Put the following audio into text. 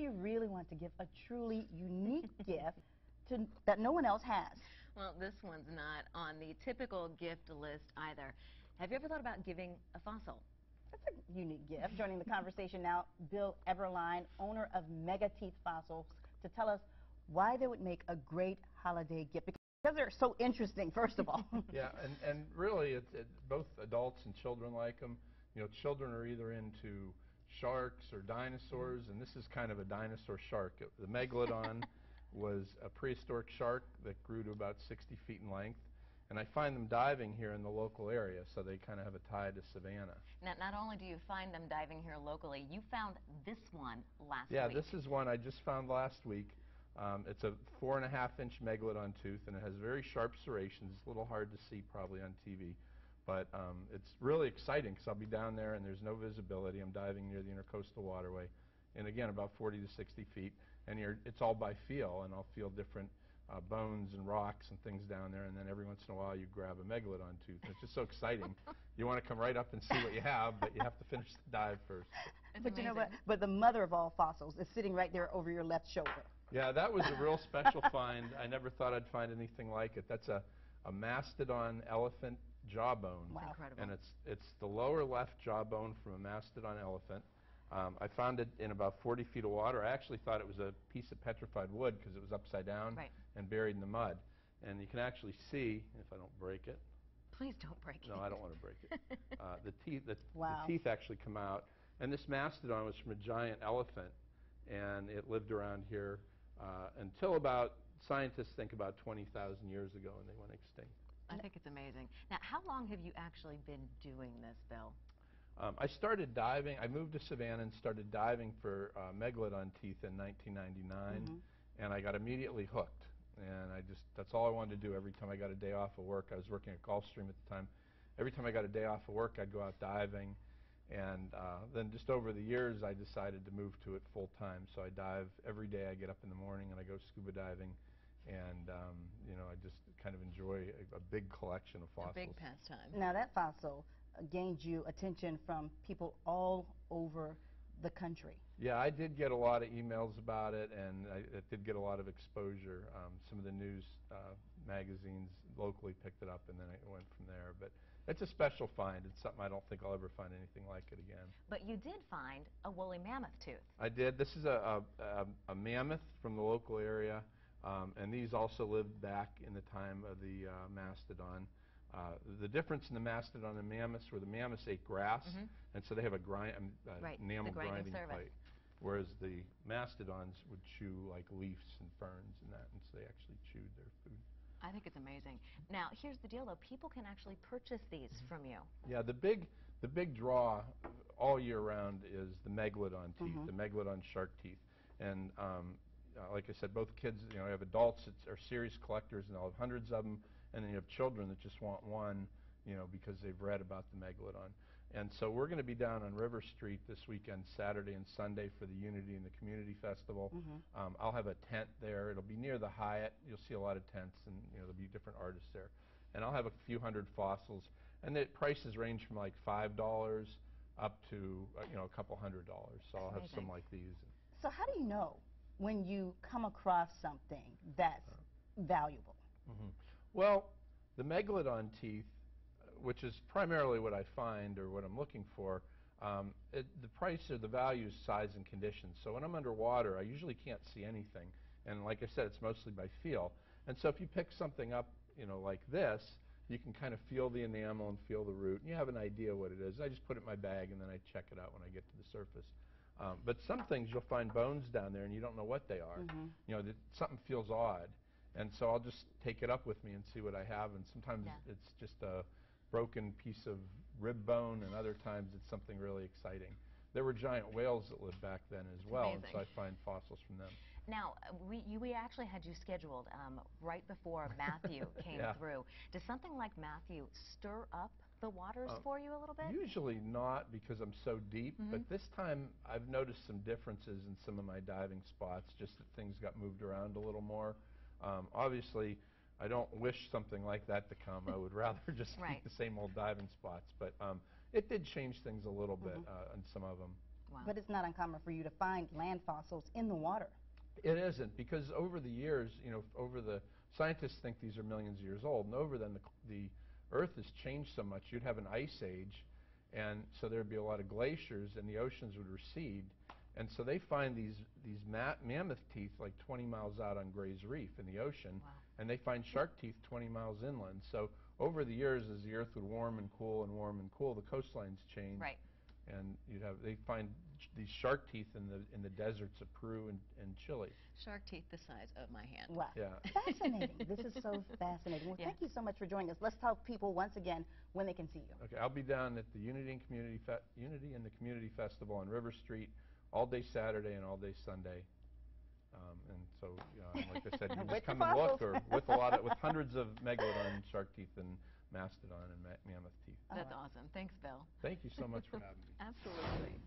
you really want to give a truly unique gift that no one else has? Well, this one's not on the typical gift list either. Have you ever thought about giving a fossil? That's a unique gift. Joining the conversation now, Bill Eberline, owner of Mega Teeth Fossils, to tell us why they would make a great holiday gift. Because they're so interesting, first of all. Yeah, and really, both adults and children like them. You know, children are either into sharks or dinosaurs, and this is kind of a dinosaur shark. The Megalodon was a prehistoric shark that grew to about 60 feet in length. And I find them diving here in the local area, so they kind of have a tie to Savannah. Now, not only do you find them diving here locally, you found this one last week. Yeah, this is one I just found last week. It's a 4.5-inch Megalodon tooth, and it has very sharp serrations. It's a little hard to see probably on TV, but it's really exciting because I'll be down there and there's no visibility. I'm diving near the Intercoastal Waterway, and again, about 40 to 60 feet, and it's all by feel, and I'll feel different bones and rocks and things down there, and then every once in a while you grab a Megalodon tooth. It's just so exciting. You want to come right up and see what you have, but you have to finish the dive first. But you know what? But the mother of all fossils is sitting right there over your left shoulder. Yeah, that was a real special find. I never thought I'd find anything like it. That's a mastodon elephant jawbone. Wow. Incredible. And it's the lower left jawbone from a mastodon elephant. I found it in about 40 feet of water. I actually thought it was a piece of petrified wood because it was upside down and buried in the mud. And you can actually see, if I don't break it. Please don't break it. No, I don't want to break it. The teeth actually come out. And this mastodon was from a giant elephant, and it lived around here until about, scientists think about 20,000 years ago, and they went extinct. I think it's amazing. Now, how long have you actually been doing this, Bill? I started diving. I moved to Savannah and started diving for Megalodon teeth in 1999, and I got immediately hooked. And that's all I wanted to do every time I got a day off of work. I was working at Gulfstream at the time. Every time I got a day off of work, I'd go out diving. And then just over the years, I decided to move to it full time. So I dive every day. I get up in the morning and I go scuba diving. And, you know, I just kind of enjoy a big collection of fossils. A big pastime. Now, that fossil gained you attention from people all over the country. Yeah, I did get a lot of emails about it, and it did get a lot of exposure. Some of the news magazines locally picked it up, and then it went from there. But it's a special find. It's something I don't think I'll ever find anything like it again. But you did find a woolly mammoth tooth. I did. This is a mammoth from the local area, and these also lived back in the time of the mastodon. The difference in the mastodon and mammoths were the mammoths ate grass, and so they have enamel grinding plate, whereas the mastodons would chew like leaves and ferns and that, and so they actually chewed their food. I think it's amazing. Now, here's the deal, though. People can actually purchase these from you. Yeah, the big draw all year round is the Megalodon teeth, the Megalodon shark teeth, and like I said, both kids, you know, you have adults that are serious collectors, and they'll have hundreds of them, and then you have children that just want one, you know, because they've read about the Megalodon. And so we're going to be down on River Street this weekend, Saturday and Sunday, for the Unity and the Community Festival. I'll have a tent there. It'll be near the Hyatt. You'll see a lot of tents, and you know, there'll be different artists there. And I'll have a few hundred fossils, and the prices range from like $5 up to you know, a couple $100. So I'll have some like these. So how do you know when you come across something that's valuable? Well, the Megalodon teeth, which is primarily what I find or what I'm looking for, the price or the value is size and condition. So when I'm underwater, I usually can't see anything. And like I said, it's mostly by feel. And so if you pick something up, you know, like this, you can kind of feel the enamel and feel the root, and you have an idea what it is. I just put it in my bag, and then I check it out when I get to the surface. But some things you'll find bones down there, and you don't know what they are. You know, something feels odd. And so I'll just take it up with me and see what I have, and sometimes it's just a broken piece of rib bone, and other times it's something really exciting. There were giant whales that lived back then as well, and so I find fossils from them. Now, we actually had you scheduled right before Matthew came through. Does something like Matthew stir up the waters for you a little bit? Usually not, because I'm so deep, but this time I've noticed some differences in some of my diving spots, just that things got moved around a little more. Obviously, I don't wish something like that to come. I would rather just keep the same old diving spots. But it did change things a little bit on some of them. Wow. But it's not uncommon for you to find land fossils in the water. It isn't, because over the years, scientists think these are millions of years old, and over then the Earth has changed so much. You'd have an ice age, and so there'd be a lot of glaciers, and the oceans would recede. And so they find these mammoth teeth like 20 miles out on Gray's Reef in the ocean, Wow. and they find shark teeth 20 miles inland. So over the years, as the Earth would warm and cool and warm and cool, the coastlines change. Right. And they find these shark teeth in the deserts of Peru and Chile. Shark teeth the size of my hand. Wow. Yeah. Fascinating. This is so fascinating. Well, thank you so much for joining us. Let's tell people once again when they can see you. Okay, I'll be down at the Unity and Community Festival on River Street all day Saturday and all day Sunday. And so, like I said, you can just come and look, or with hundreds of megalodon shark teeth and mastodon and mammoth teeth. That's awesome. Thanks, Bill. Thank you so much for having me. Absolutely.